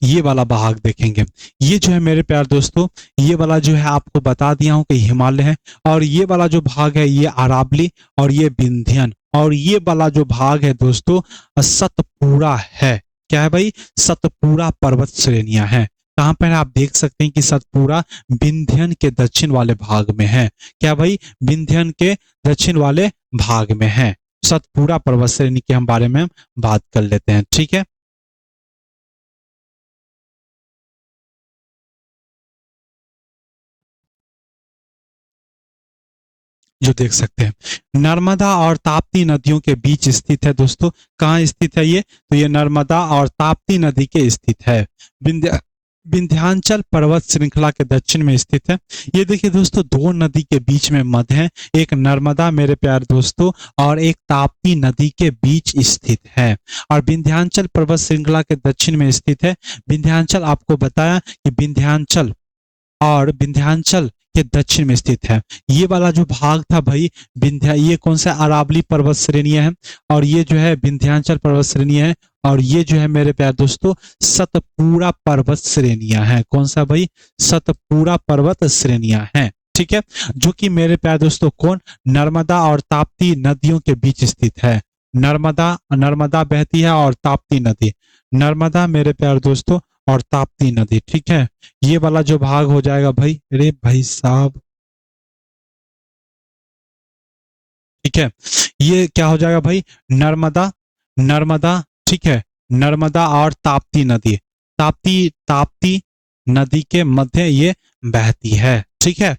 ये वाला भाग देखेंगे, ये जो है मेरे प्यारे दोस्तों, ये वाला जो है आपको बता दिया हूं कि हिमालय है। और ये वाला जो भाग है ये अरावली, और ये विंध्यन, और ये वाला जो भाग है दोस्तों सतपुड़ा है। क्या है भाई? सतपुड़ा पर्वत श्रेणियां हैं। कहां पर है? आप देख सकते हैं कि सतपुड़ा विंध्यन के दक्षिण वाले भाग में है। क्या भाई? विंध्यन के दक्षिण वाले भाग में है। सतपुड़ा पर्वत श्रेणी के हम बारे में बात कर लेते हैं, ठीक है। जो देख सकते हैं नर्मदा और ताप्ती नदियों के बीच स्थित है दोस्तों। कहाँ स्थित है ये? तो ये नर्मदा और ताप्ती नदी के स्थित है। विंध्याचल पर्वत श्रृंखला के दक्षिण में स्थित है। ये देखिए दोस्तों, दो नदी के बीच में मध्य है, एक नर्मदा मेरे प्यारे दोस्तों और एक ताप्ती नदी के बीच स्थित है। और विंध्याचल पर्वत श्रृंखला के दक्षिण में स्थित है। विंध्याचल आपको बताया कि विंध्याचल और विंध्याचल के दक्षिण में स्थित है। ये वाला जो भाग था भाई विंध्या, ये कौन सा अरावली पर्वत श्रेणियां है और ये जो है विंध्याचल पर्वत श्रेणियां है और ये जो है मेरे प्यारे दोस्तों सतपुड़ा पर्वत श्रेणियां हैं। कौन सा भाई? सतपुड़ा पर्वत श्रेणियां हैं। ठीक है, जो कि मेरे प्यारे दोस्तों कौन? नर्मदा और ताप्ती नदियों के बीच स्थित है। नर्मदा बहती है और ताप्ती नदी, नर्मदा मेरे प्यारे दोस्तों और ताप्ती नदी। ठीक है, ये वाला जो भाग हो जाएगा भाई, अरे भाई साहब, ठीक है, ये क्या हो जाएगा भाई? नर्मदा, नर्मदा, ठीक है, नर्मदा और ताप्ती नदी, ताप्ती ताप्ती नदी के मध्य ये बहती है। ठीक है,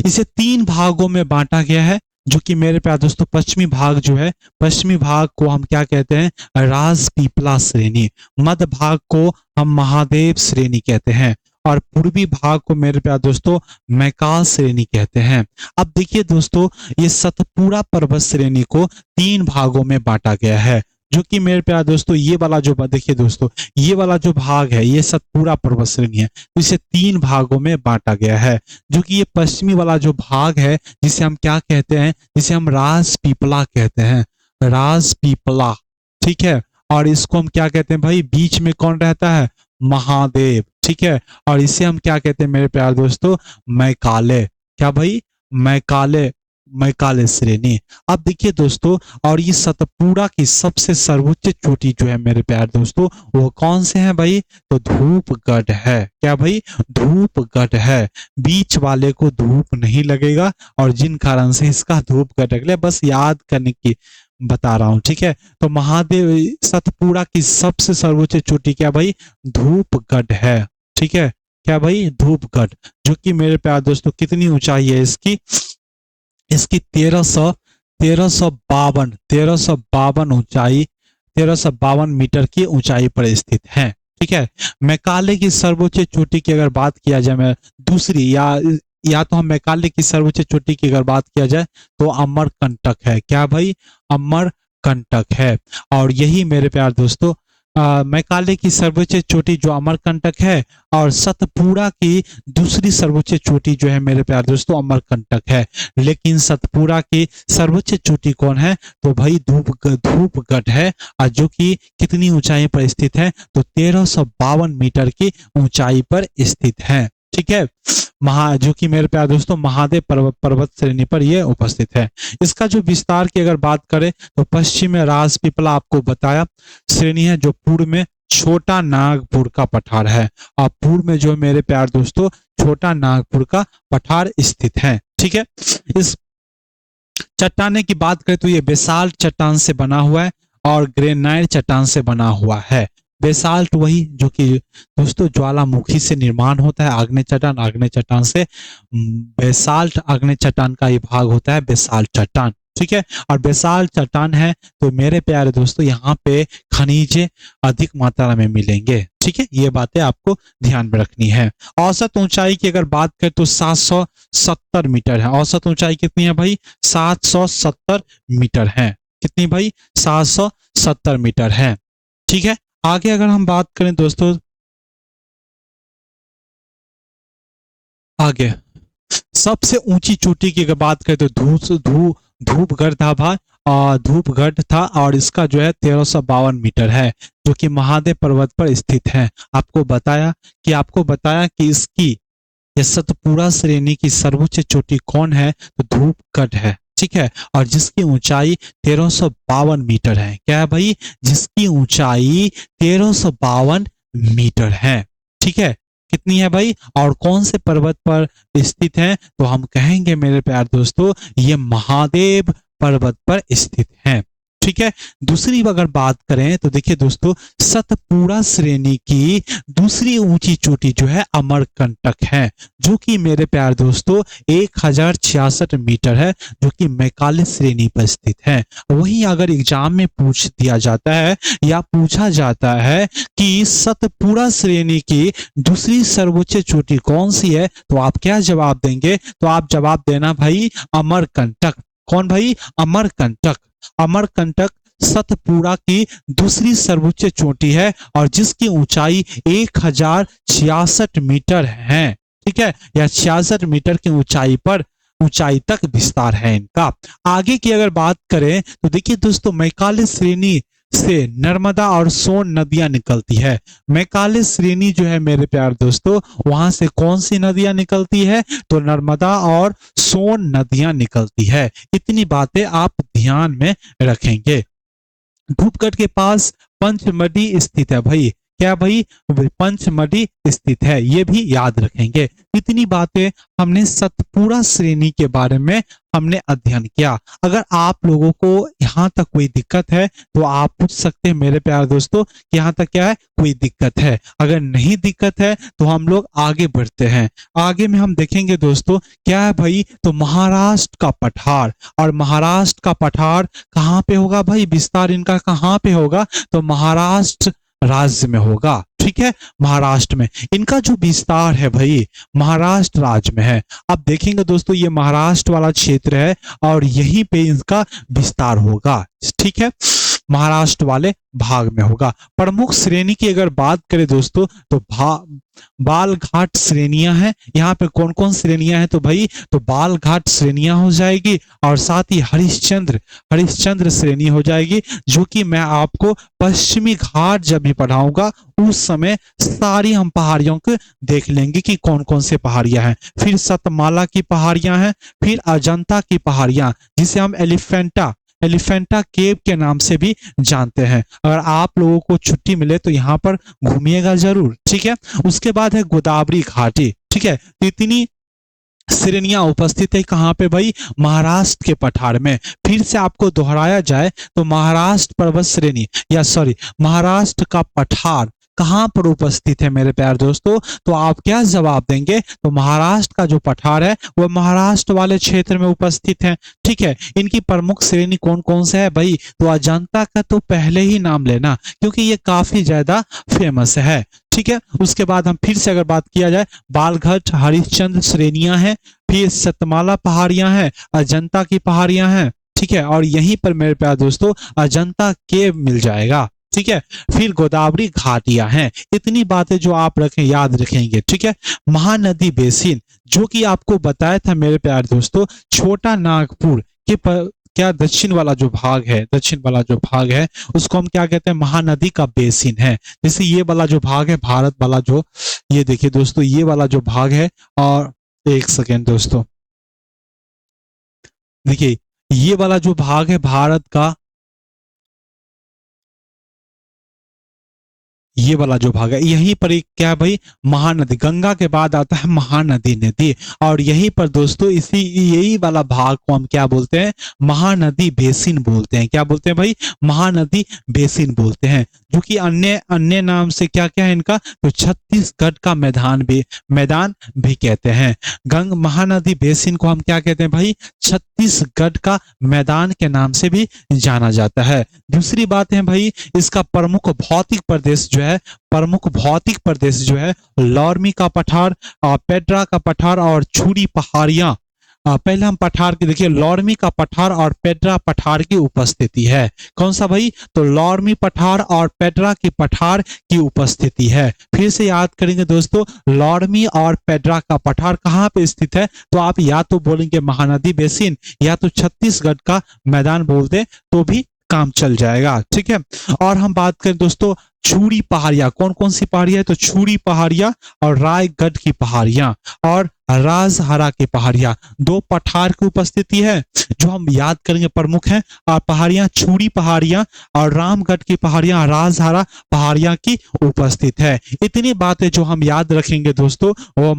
इसे तीन भागों में बांटा गया है, जो कि मेरे प्यारे दोस्तों पश्चिमी भाग जो है, पश्चिमी भाग को हम क्या कहते हैं? राजपीपला श्रेणी। मध्य भाग को हम महादेव श्रेणी कहते हैं और पूर्वी भाग को मेरे प्यारे दोस्तों मैकाल श्रेणी कहते हैं। अब देखिए दोस्तों, ये सतपुड़ा पर्वत श्रेणी को तीन भागों में बांटा गया है, जो कि मेरे प्यारे दोस्तों ये वाला जो देखिए दोस्तों, ये वाला जो भाग है ये सतपुड़ा पर्वत श्रेणी है, तो इसे तीन भागों में बांटा गया है। जो कि ये पश्चिमी वाला जो भाग है जिसे हम क्या कहते हैं? जिसे हम राजपीपला कहते हैं, राजपीपला। ठीक है, और इसको हम क्या कहते हैं भाई? बीच में कौन रहता है? महादेव। ठीक है, और इसे हम क्या कहते हैं मेरे प्यारे दोस्तों? मैकाले। क्या भाई? मैकाले, मैकाले श्रेणी। अब देखिए दोस्तों, और ये सतपुड़ा की सबसे सर्वोच्च चोटी जो है मेरे प्यारे दोस्तों वो कौन से है भाई? तो धूपगढ़ है। क्या भाई? धूपगढ़ है। बीच वाले को धूप नहीं लगेगा और जिन कारण से इसका धूपगढ़ अगले बस याद करने की बता रहा हूं। ठीक है, तो महादेव सतपुड़ा की सबसे सर्वोच्च चोटी क्या भाई? धूपगढ़ है। ठीक है, क्या भाई? धूपगढ़, जो कि मेरे प्यारे दोस्तों कितनी ऊंचाई है इसकी? इसकी 1352 ऊंचाई, 1352 मीटर की ऊंचाई पर स्थित है। ठीक है, मैकाले की सर्वोच्च चोटी की अगर बात किया जाए, मैं दूसरी या तो हम मैकाले की सर्वोच्च चोटी की अगर बात किया जाए तो अमरकंटक है। क्या भाई? अमरकंटक है। और यही मेरे प्यार दोस्तों मैकाले की सर्वोच्च चोटी जो अमरकंटक है और सतपुड़ा की दूसरी सर्वोच्च चोटी जो है मेरे प्यार दोस्तों अमरकंटक है। लेकिन सतपुड़ा की सर्वोच्च चोटी कौन है? तो भाई धूपगढ़ है, और जो कि कितनी ऊंचाई पर स्थित है? तो 1352 मीटर की ऊंचाई पर स्थित है। ठीक है, जो कि मेरे प्यारे दोस्तों महादेव पर्वत श्रेणी पर यह उपस्थित है। इसका जो विस्तार की अगर बात करें तो पश्चिम में राजपीपला आपको बताया श्रेणी है, जो पूर्व में छोटा नागपुर का पठार है, और पूर्व में जो मेरे प्यारे दोस्तों छोटा नागपुर का पठार स्थित है। ठीक है, इस चट्टाने की बात करें तो ये बेसाल्ट चट्टान से बना हुआ है और ग्रेनाइट चट्टान से बना हुआ है। बेसाल्ट वही जो कि दोस्तों ज्वालामुखी से निर्माण होता है, आग्नेय चट्टान, आग्नेय चट्टान से बेसाल्ट, आग्नेय चट्टान का ये भाग होता है बेसाल्ट चट्टान। ठीक है, और बेसाल्ट चट्टान है तो मेरे प्यारे दोस्तों यहाँ पे खनिज अधिक मात्रा में मिलेंगे। ठीक है, ये बातें आपको ध्यान में रखनी है। औसत ऊंचाई की अगर बात करें तो 770 मीटर है। औसत ऊंचाई कितनी है भाई? 770 मीटर है। कितनी भाई? 770 मीटर है। ठीक है, आगे अगर हम बात करें दोस्तों, आगे सबसे ऊंची चोटी की अगर बात करें तो धूपगढ़ था भाई, और धूपगढ़ था और इसका जो है 1352 मीटर है, जो कि महादेव पर्वत पर स्थित है। आपको बताया कि इसकी ये सतपुड़ा श्रेणी की सर्वोच्च चोटी कौन है? तो धूपगढ़ है। ठीक है, और जिसकी ऊंचाई 1352 मीटर है। क्या है भाई? जिसकी ऊंचाई 1352 मीटर है। ठीक है, कितनी है भाई? और कौन से पर्वत पर स्थित है? तो हम कहेंगे मेरे प्यारे दोस्तों ये महादेव पर्वत पर स्थित है। ठीक है। दूसरी अगर बात करें तो देखिए दोस्तों, सतपुड़ा श्रेणी की दूसरी ऊंची चोटी जो है अमरकंटक है, जो कि मेरे प्यारे दोस्तों 1066 मीटर है, जो कि मैकाले श्रेणी पर स्थित है। वहीं अगर एग्जाम में पूछ दिया जाता है या पूछा जाता है कि सतपुड़ा श्रेणी की दूसरी सर्वोच्च चोटी कौन सी है, तो आप क्या जवाब देंगे? तो आप जवाब देना भाई अमरकंटक। कौन भाई? अमरकंटक। अमरकंटक सतपुड़ा की दूसरी सर्वोच्च चोटी है और जिसकी ऊंचाई 1066 मीटर है। ठीक है, या 66 मीटर की ऊंचाई तक विस्तार है इनका। आगे की अगर बात करें तो देखिए दोस्तों, मैकाले श्रेणी से नर्मदा और सोन नदियां निकलती है। मैकाले श्रेणी जो है मेरे प्यारे दोस्तों, वहां से कौन सी नदियां निकलती है? तो नर्मदा और सोन नदियां निकलती है। इतनी बातें आप ध्यान में रखेंगे। धूपगढ़ के पास पंचमढ़ी स्थित है भाई। क्या भाई? पंचमढ़ी स्थित है, ये भी याद रखेंगे। इतनी बातें हमने सतपुड़ा श्रेणी के बारे में हमने अध्ययन किया। अगर आप लोगों को यहाँ तक कोई दिक्कत है तो आप पूछ सकते हैं मेरे प्यारे दोस्तों कि यहाँ तक क्या है, कोई दिक्कत है? अगर नहीं दिक्कत है तो हम लोग आगे बढ़ते हैं। आगे में हम देखेंगे दोस्तों क्या है भाई, तो महाराष्ट्र का पठार। और महाराष्ट्र का पठार कहाँ पे होगा भाई? विस्तार इनका कहाँ पे होगा? तो महाराष्ट्र राज्य में होगा। ठीक है, महाराष्ट्र में इनका जो विस्तार है भाई महाराष्ट्र राज्य में है। अब देखेंगे दोस्तों, ये महाराष्ट्र वाला क्षेत्र है और यहीं पे इनका विस्तार होगा। ठीक है, महाराष्ट्र वाले भाग में होगा। प्रमुख श्रेणी की अगर बात करें दोस्तों तो बालघाट श्रेणियां हैं। यहाँ पे कौन कौन श्रेणियां हैं? तो भाई तो बालघाट श्रेणियां हो जाएगी और साथ ही हरिश्चंद्र श्रेणी हो जाएगी, जो कि मैं आपको पश्चिमी घाट जब भी पढ़ाऊंगा उस समय सारी हम पहाड़ियों को देख लेंगे कि कौन कौन से पहाड़ियां हैं। फिर सतमाला की पहाड़ियां हैं, फिर अजंता की पहाड़ियां जिसे हम एलिफेंटा केव के नाम से भी जानते हैं। अगर आप लोगों को छुट्टी मिले तो यहाँ पर घूमिएगा जरूर। ठीक है, उसके बाद है गोदावरी घाटी। ठीक है, इतनी श्रेणियां उपस्थित है कहाँ पे भाई? महाराष्ट्र के पठार में। फिर से आपको दोहराया जाए तो महाराष्ट्र पर्वत श्रेणी महाराष्ट्र का पठार कहां पर उपस्थित है मेरे प्यारे दोस्तों? तो आप क्या जवाब देंगे? तो महाराष्ट्र का जो पठार है वह महाराष्ट्र वाले क्षेत्र में उपस्थित है। ठीक है, इनकी प्रमुख श्रेणी कौन कौन से है भाई? तो अजंता का तो पहले ही नाम लेना क्योंकि ये काफी ज्यादा फेमस है। ठीक है, उसके बाद हम फिर से अगर बात किया जाए, बालघाट हरिश्चंद्र श्रेणियां हैं, फिर सतमाला पहाड़ियां हैं, अजंता की पहाड़ियां हैं। ठीक है, और यहीं पर मेरे प्यारे दोस्तों अजंता केव मिल जाएगा। ठीक है, फिर गोदावरी घाटियां हैं। इतनी बातें जो आप याद रखेंगे। ठीक है, महानदी बेसिन जो कि आपको बताया था मेरे प्यारे दोस्तों, छोटा नागपुर के क्या दक्षिण वाला जो भाग है उसको हम क्या कहते हैं? महानदी का बेसिन है। जैसे ये वाला जो भाग है भारत वाला, जो ये देखिए दोस्तों ये वाला जो भाग है, और एक सेकेंड दोस्तों, देखिए ये वाला जो भाग है भारत का, ये वाला जो भाग है यहीं पर एक क्या है भाई? महानदी। गंगा के बाद आता है महानदी नदी, और यहीं पर दोस्तों यही वाला भाग को हम क्या बोलते हैं? महानदी बेसिन बोलते हैं। क्या बोलते हैं भाई? महानदी बेसिन बोलते हैं, जो कि अन्य नाम से क्या क्या है इनका? तो छत्तीसगढ़ का मैदान भी कहते हैं। महानदी बेसिन को हम क्या कहते हैं भाई? छत्तीसगढ़ का मैदान के नाम से भी जाना जाता है। दूसरी बात है भाई, इसका प्रमुख भौतिक प्रदेश जो है लौर्मी का पठार, पेड्रा का पठार और छुरी पहाड़ियां। पहले हम पठार की देखिए, लौर्मी का पठार और पेड्रा पठार की उपस्थिति है। कौन सा भाई? तो लौर्मी पठार और पेड्रा की पठार की उपस्थिति है। फिर से याद करेंगे दोस्तों, लौर्मी और पेड्रा का पठार कहाँ पे स्थित है? तो आप या तो बोलेंगे महानदी बेसिन या तो छत्तीसगढ़ का मैदान बोल दे तो भी काम चल जाएगा। ठीक है, और हम बात करें दोस्तों छुरी पहाड़ियां, कौन कौन सी पहाड़ियां है? तो छुरी पहाड़ियां और रायगढ़ की पहाड़ियां और राजहरा की पहाड़ियां, दो पठार की उपस्थिति है जो हम याद करेंगे प्रमुख है। और पहाड़ियां छुरी पहाड़ियां और रामगढ़ की पहाड़ियां, राजहरा पहाड़ियां की उपस्थित है। इतनी बातें जो हम याद रखेंगे दोस्तों, वो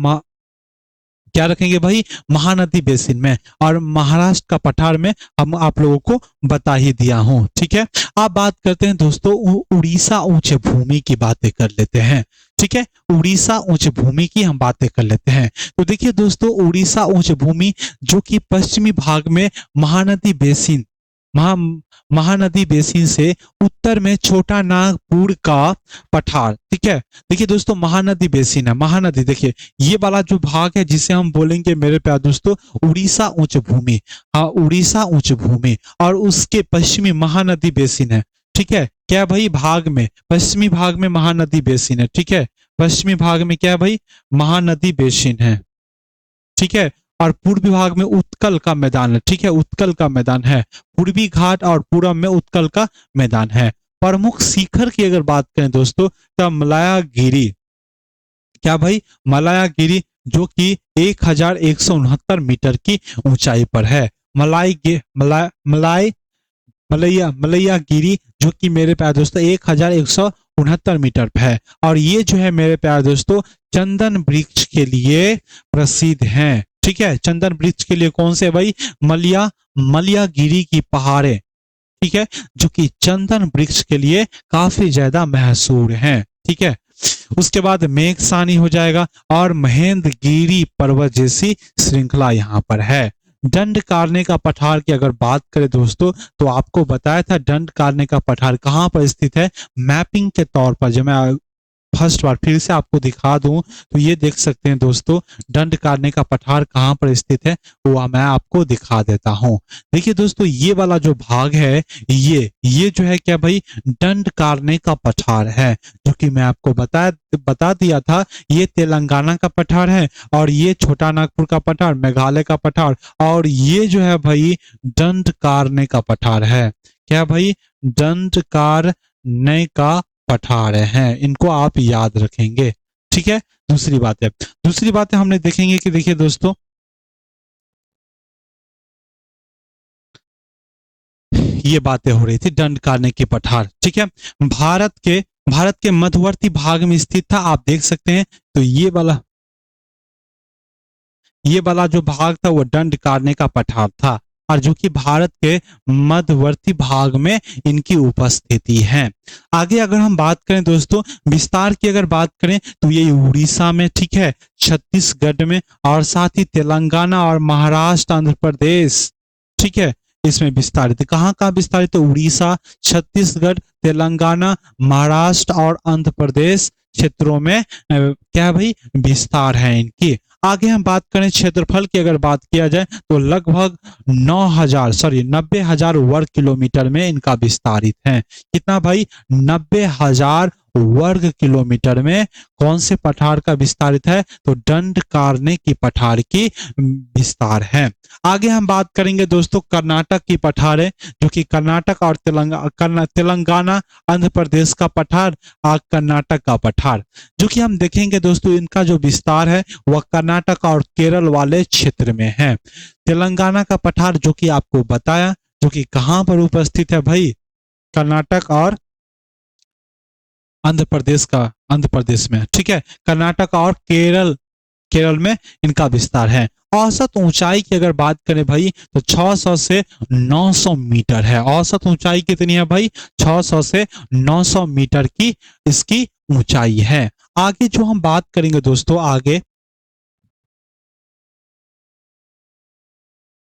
क्या रखेंगे भाई, महानदी बेसिन में, और महाराष्ट्र का पठार में हम आप लोगों को बता ही दिया हूं। ठीक है, अब बात करते हैं दोस्तों उड़ीसा उच्च भूमि की बातें कर लेते हैं। ठीक है, उड़ीसा उच्च भूमि की हम बातें कर लेते हैं। तो देखिए दोस्तों, उड़ीसा उच्च भूमि जो कि पश्चिमी भाग में महानदी बेसिन महा महानदी बेसिन से उत्तर में छोटा नागपुर का पठार। ठीक है, देखिए दोस्तों, महानदी बेसिन है, महानदी, देखिए ये वाला जो भाग है जिसे हम बोलेंगे मेरे प्यारे दोस्तों उड़ीसा उच्च भूमि। हाँ, उड़ीसा उच्च भूमि, और उसके पश्चिमी महानदी बेसिन है। ठीक है, क्या भाई, भाग में, पश्चिमी भाग में महानदी बेसिन है। ठीक है, पश्चिमी भाग में क्या है भाई, महानदी बेसिन है। ठीक है, और पूर्वी भाग में उत्कल का मैदान है। ठीक है, उत्कल का मैदान है। पूर्वी घाट और पूरब में उत्कल का मैदान है। प्रमुख शिखर की अगर बात करें दोस्तों, तो मलायागिरी, क्या भाई, मलायागिरी, जो कि 1169 मीटर की ऊंचाई पर है। मलैयागिरी, जो कि मेरे प्यारे दोस्तों 1169 मीटर पर है। और ये जो है मेरे प्यारे दोस्तों चंदन वृक्ष के लिए प्रसिद्ध हैं। ठीक है, चंदन वृक्ष के लिए कौन से भाई, मलयागिरी की पहाड़े। ठीक है, जो कि चंदन वृक्ष के लिए काफी ज्यादा मशहूर हैं। ठीक है, उसके बाद मेघसानी हो जाएगा, और महेंद्रगिरी पर्वत जैसी श्रृंखला यहाँ पर है। दंडकारण्य का पठार की अगर बात करें दोस्तों, तो आपको बताया था दंडकारण्य का पठार कहाँ पर स्थित है। मैपिंग के तौर पर जब मैं फर्स्ट बार फिर से आपको दिखा दूं, तो ये देख सकते हैं दोस्तों दंडकारण्य का पठार कहाँ पर स्थित है, वो मैं आपको दिखा देता हूं। देखिए दोस्तों, ये वाला जो भाग है, ये जो है क्या भाई, दंडकारण्य का पठार है, जो कि मैं आपको बता दिया था। ये तेलंगाना का पठार है, और ये छोटा नागपुर का पठार, मेघालय का पठार, और ये जो है भाई दंडकारण्य का पठार है। क्या भाई, दंडकारण्य का पठार हैं, इनको आप याद रखेंगे। ठीक है, दूसरी बात है हमने देखेंगे कि देखिए दोस्तों, ये बातें हो रही थी दंडकारण्य के पठार। ठीक है, भारत के मध्यवर्ती भाग में स्थित था, आप देख सकते हैं। तो ये वाला जो भाग था वो दंडकारण्य का पठार था, और जो कि भारत के मध्यवर्ती भाग में इनकी उपस्थिति है। आगे अगर हम बात करें दोस्तों विस्तार की अगर बात करें, तो ये उड़ीसा में, ठीक है, छत्तीसगढ़ में, और साथ ही तेलंगाना और महाराष्ट्र, आंध्र प्रदेश, ठीक है, इसमें विस्तारित। कहाँ कहाँ विस्तारित? तो उड़ीसा, छत्तीसगढ़, तेलंगाना, महाराष्ट्र और आंध्र प्रदेश क्षेत्रों में क्या है भाई, विस्तार है इनकी। आगे हम बात करें क्षेत्रफल की अगर बात किया जाए, तो लगभग 90,000 वर्ग किलोमीटर में इनका विस्तारित है। कितना भाई? 90,000 वर्ग किलोमीटर में कौन से पठार का विस्तारित है? तो दंडकारण्य की पठार की विस्तार है। आगे हम बात करेंगे दोस्तों कर्नाटक की पठार है, जो कि कर्नाटक और तेलंगाना आंध्र प्रदेश का पठार, कर्नाटक का पठार, जो कि हम देखेंगे दोस्तों इनका जो विस्तार है वह कर्नाटक और केरल वाले क्षेत्र में है। तेलंगाना का पठार जो कि आपको बताया, जो कि कहां पर उपस्थित है भाई? कर्नाटक और आंध्र प्रदेश में, ठीक है। कर्नाटक और केरल में इनका विस्तार है। औसत ऊंचाई की अगर बात करें भाई, तो 600 से 900 मीटर है। औसत ऊंचाई कितनी है भाई? 600 से 900 मीटर की इसकी ऊंचाई है। आगे जो हम बात करेंगे दोस्तों, आगे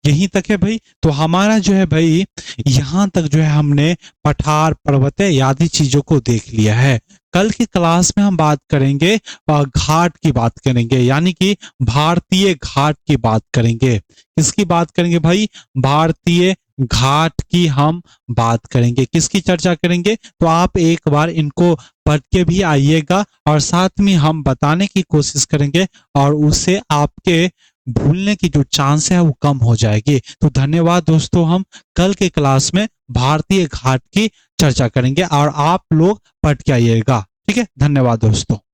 यहीं तक है भाई। तो हमारा जो है भाई, यहां तक जो है हमने पठार, पर्वत आदि चीजों को देख लिया है। कल की क्लास में हम बात करेंगे घाट की बात करेंगे, यानी कि भारतीय घाट की बात करेंगे। किसकी बात करेंगे भाई? भारतीय घाट की हम बात करेंगे। किसकी चर्चा करेंगे? तो आप एक बार इनको पढ़ के भी आइएगा, और साथ में हम बताने की कोशिश करेंगे, और उससे आपके भूलने की जो चांस है वो कम हो जाएगी। तो धन्यवाद दोस्तों, हम कल के क्लास में भारतीय घाट की चर्चा करेंगे, और आप लोग पढ़ के आइएगा। ठीक है, धन्यवाद दोस्तों।